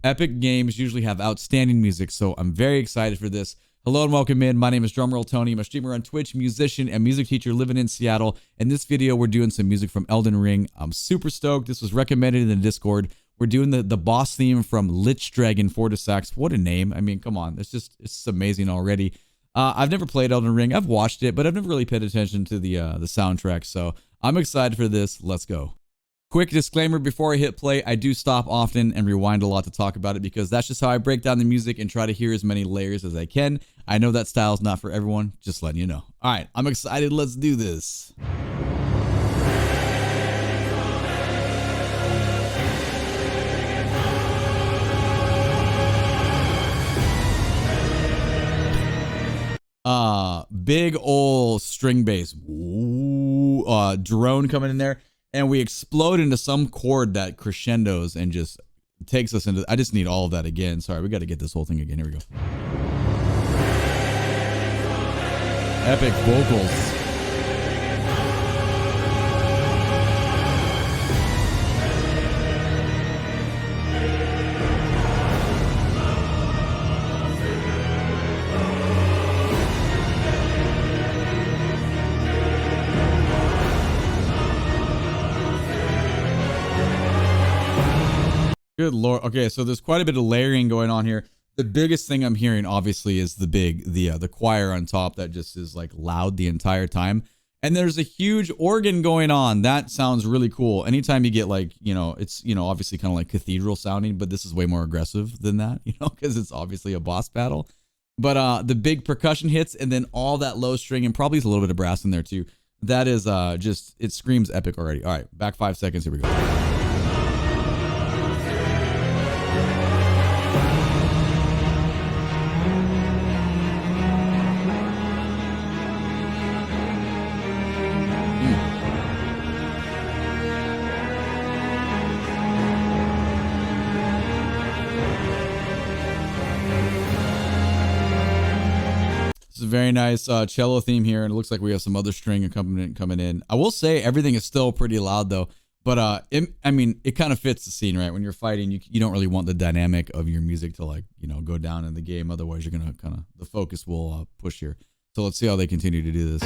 Epic games usually have outstanding music, so I'm very excited for this. Hello and welcome in. My name is Drumroll Tony. I'm a streamer on Twitch, musician, and music teacher living in Seattle. In this video, we're doing some music from Elden Ring. I'm super stoked. This was recommended in the Discord. We're doing the boss theme from Lichdragon Fortissax. What a name. I mean, come on. It's amazing already. I've never played Elden Ring. I've watched it, but I've never really paid attention to the soundtrack. So I'm excited for this. Let's go. Quick disclaimer before I hit play, I do stop often and rewind a lot to talk about it because that's just how I break down the music and try to hear as many layers as I can. I know that style is not for everyone, just letting you know. All right, I'm excited. Let's do this. Big ol' string bass. Ooh, drone coming in there. And we explode into some chord that crescendos and just takes us into... I just need all of that again. Sorry, we got to get this whole thing again. Here we go. Epic vocals. Good Lord. Okay, so there's quite a bit of layering going on here. The biggest thing I'm hearing, obviously, is the choir on top that just is like loud the entire time. And there's a huge organ going on. That sounds really cool. Anytime you get like, it's, obviously kind of like cathedral sounding, but this is way more aggressive than that, because it's obviously a boss battle. But the big percussion hits and then all that low string and probably a little bit of brass in there too. That is just, it screams epic already. All right, back 5 seconds. Here we go. It's a very nice cello theme here, and it looks like we have some other string accompaniment coming in. I will say everything is still pretty loud though, but I mean, it kind of fits the scene, right? When you're fighting, you don't really want the dynamic of your music to like, go down in the game. Otherwise, you're gonna the focus will push here. So let's see how they continue to do this.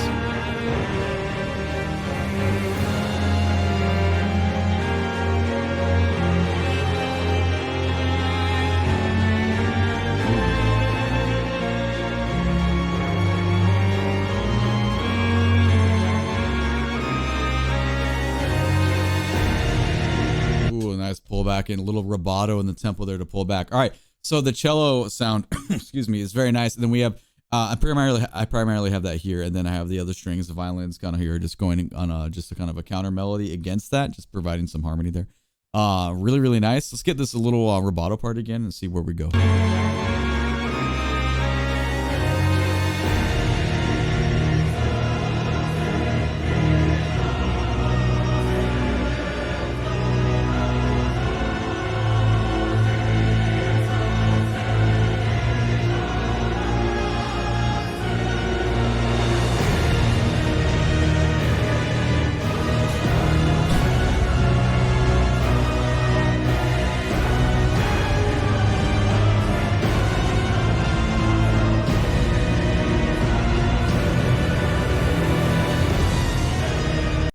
Pull back in a little rubato in the tempo there to pull back. All right, so the cello sound excuse me, is very nice. And then we have I primarily have that here, and then I have the other strings, the violins kind of here, just going on just a kind of a counter melody against that, just providing some harmony there. Really nice. Let's get this a little rubato part again and see where we go.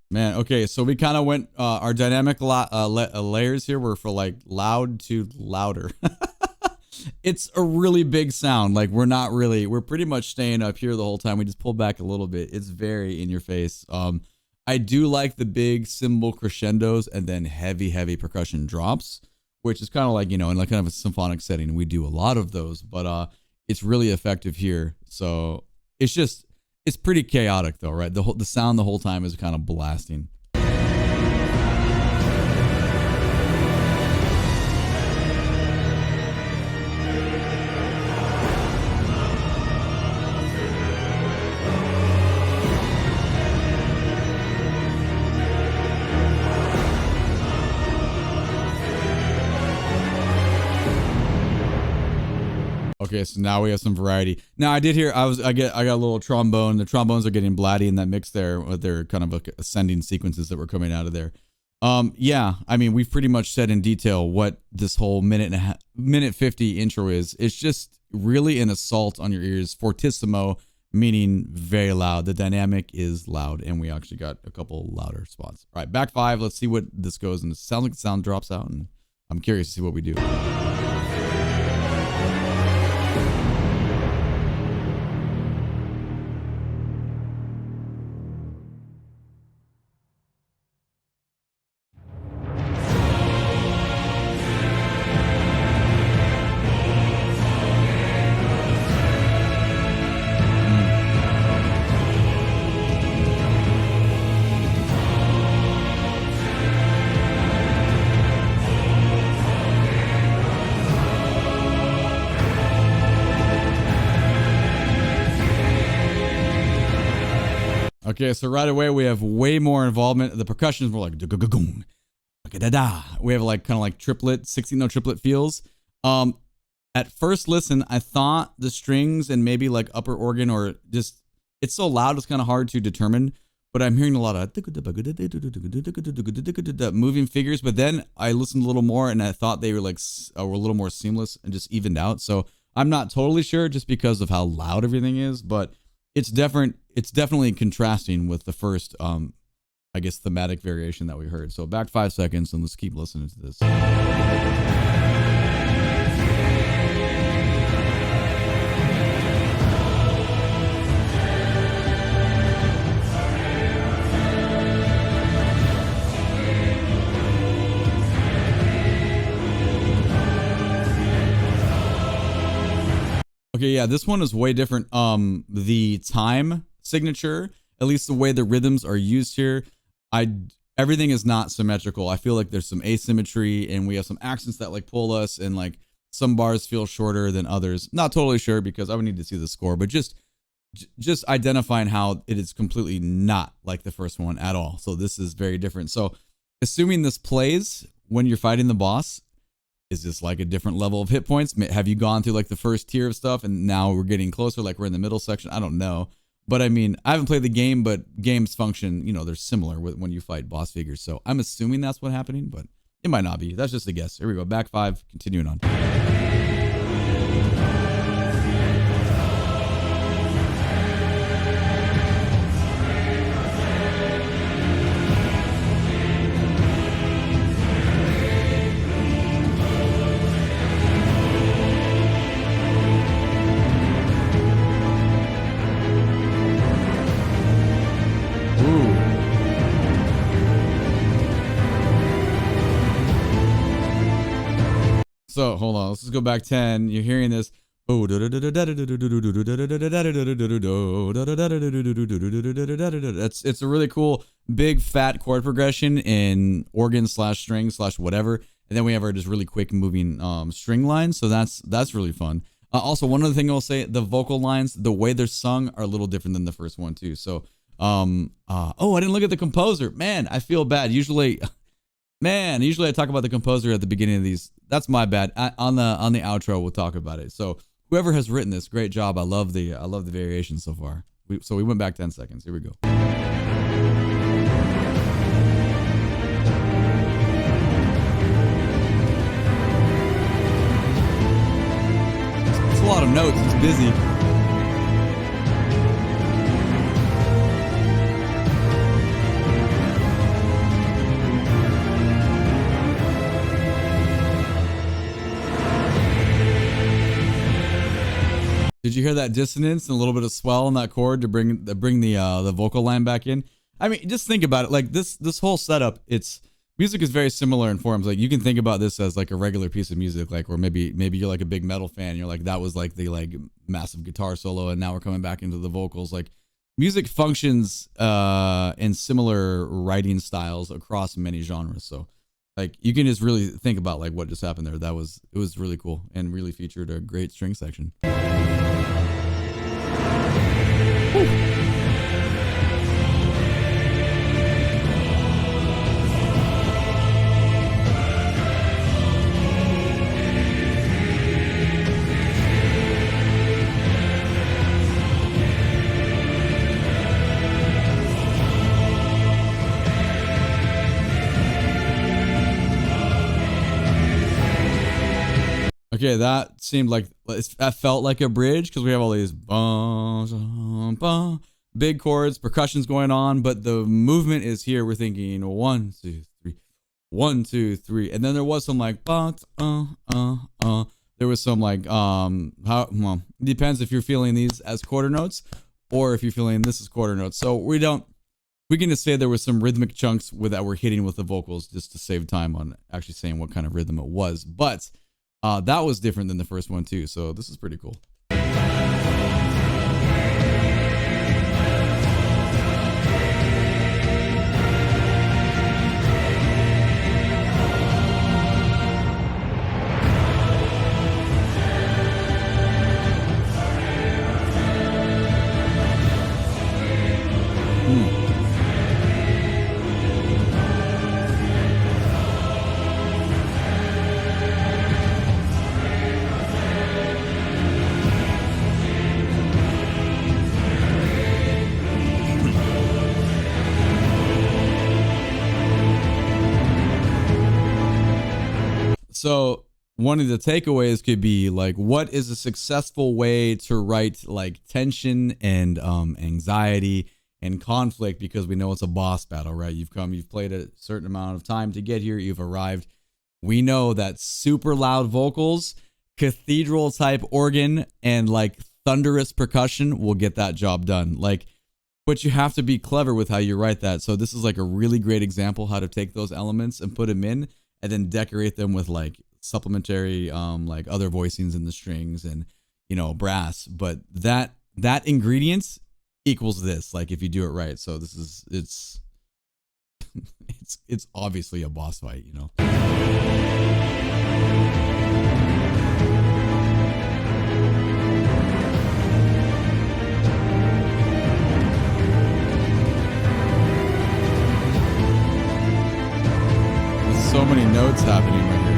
Man, okay, so we kind of went, our dynamic layers here were for like loud to louder. It's a really big sound. Like we're pretty much staying up here the whole time. We just pulled back a little bit. It's very in your face. I do like the big cymbal crescendos and then heavy percussion drops, which is kind of like, in like kind of a symphonic setting. We do a lot of those, but it's really effective here. So it's pretty chaotic though, right? The sound the whole time is kind of blasting. Okay, so now we have some variety. Now I did hear I got a little trombone. The trombones are getting blatty in that mix there with their kind of like ascending sequences that were coming out of there. Yeah, I mean, we've pretty much said in detail what this whole minute 50 intro is. It's just really an assault on your ears. Fortissimo, meaning very loud. The dynamic is loud, and we actually got a couple louder spots. All right, back 5. Let's see what this goes. And it sounds like the sound drops out, and I'm curious to see what we do. Okay, so right away we have way more involvement. The percussion is more like we have like kind of like triplet, 16-note triplet feels. At first listen, I thought the strings and maybe like upper organ or just it's so loud it's kind of hard to determine. But I'm hearing a lot of moving figures. But then I listened a little more and I thought they were like were a little more seamless and just evened out. So I'm not totally sure just because of how loud everything is, but it's different. It's definitely contrasting with the first, I guess, thematic variation that we heard. So back 5 seconds and let's keep listening to this. Okay, yeah, this one is way different. The time signature, at least the way the rhythms are used here, everything is not symmetrical. I feel like there's some asymmetry and we have some accents that like pull us and like some bars feel shorter than others. Not totally sure because I would need to see the score, but just identifying how it is completely not like the first one at all. So this is very different. So assuming this plays when you're fighting the boss, is this like a different level of hit points? Have you gone through like the first tier of stuff and now we're getting closer, like we're in the middle section? I don't know. But I mean, I haven't played the game, but games function, you know, they're similar when you fight boss figures. So I'm assuming that's what's happening, but it might not be. That's just a guess. Here we go. Back 5, continuing on. So hold on, let's just go back 10. You're hearing this. It's a really cool big fat chord progression in organ slash string slash whatever. And then we have our just really quick moving string lines. So that's really fun. Also, one other thing I'll say, the vocal lines, the way they're sung are a little different than the first one too. So oh, I didn't look at the composer. Man, I feel bad. Usually I talk about the composer at the beginning of these. That's my bad. On the outro, we'll talk about it. So whoever has written this, great job. I love the variation so far. So we went back 10 seconds. Here we go. It's a lot of notes. It's busy. Did you hear that dissonance and a little bit of swell in that chord to bring the vocal line back in? I mean, just think about it. Like this whole setup, music is very similar in forms. Like you can think about this as like a regular piece of music, like or maybe you're like a big metal fan. You're like, that was like the like massive guitar solo, and now we're coming back into the vocals. Like music functions in similar writing styles across many genres. So like you can just really think about like what just happened there. It was really cool and really featured a great string section. Okay, that seemed like, that felt like a bridge because we have all these big chords, percussion's going on, but the movement is here. We're thinking 1, 2, 3, 1, 2, 3, and then there was some like there was some like well, it depends if you're feeling these as quarter notes or if you're feeling this is quarter notes. So we can just say there was some rhythmic chunks that we're hitting with the vocals just to save time on actually saying what kind of rhythm it was. But that was different than the first one too. So this is pretty cool. So one of the takeaways could be like, what is a successful way to write like tension and anxiety and conflict? Because we know it's a boss battle, right? You've played a certain amount of time to get here. You've arrived. We know that super loud vocals, cathedral type organ, and like thunderous percussion will get that job done. Like, but you have to be clever with how you write that. So this is like a really great example how to take those elements and put them in, and then decorate them with like supplementary like other voicings in the strings and, you know, brass. But that ingredients equals this, like if you do it right. So this is it's obviously a boss fight, you know. So many notes happening right here.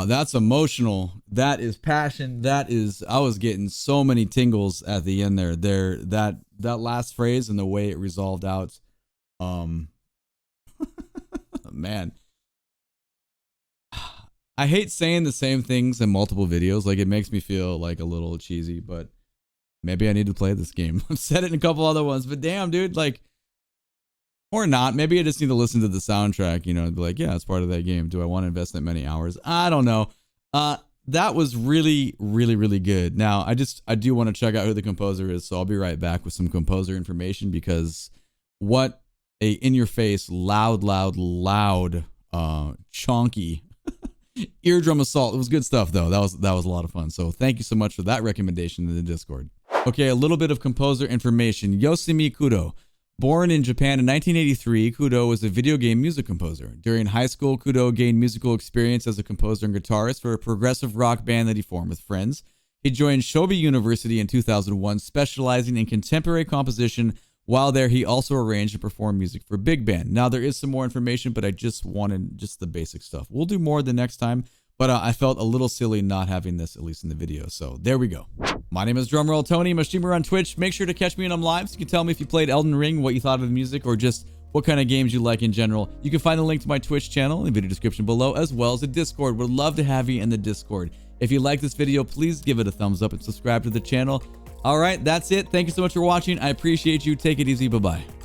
That's emotional. That is passion. That is, I was getting so many tingles at the end there. That last phrase and the way it resolved out. Man, I hate saying the same things in multiple videos. Like, it makes me feel like a little cheesy, but maybe I need to play this game. I've said it in a couple other ones, but damn, dude, like, or not. Maybe I just need to listen to the soundtrack, you know, and be like, yeah, it's part of that game. Do I want to invest that many hours? I don't know. That was really, really, really good. Now, I do want to check out who the composer is, so I'll be right back with some composer information, because what a in-your-face, loud, chonky eardrum assault. It was good stuff, though. That was a lot of fun. So thank you so much for that recommendation in the Discord. Okay, a little bit of composer information. Yoshimi Kudo. Born in Japan in 1983, Kudo was a video game music composer. During high school, Kudo gained musical experience as a composer and guitarist for a progressive rock band that he formed with friends. He joined Shobi University in 2001, specializing in contemporary composition. While there, he also arranged and performed music for big band. Now, there is some more information, but I just wanted just the basic stuff. We'll do more the next time, but I felt a little silly not having this, at least in the video. So there we go. My name is Drumroll Tony. I'm a streamer on Twitch. Make sure to catch me when I'm live so you can tell me if you played Elden Ring, what you thought of the music, or just what kind of games you like in general. You can find the link to my Twitch channel in the video description below, as well as the Discord. Would love to have you in the Discord. If you like this video, please give it a thumbs up and subscribe to the channel. All right, that's it. Thank you so much for watching. I appreciate you. Take it easy. Bye-bye.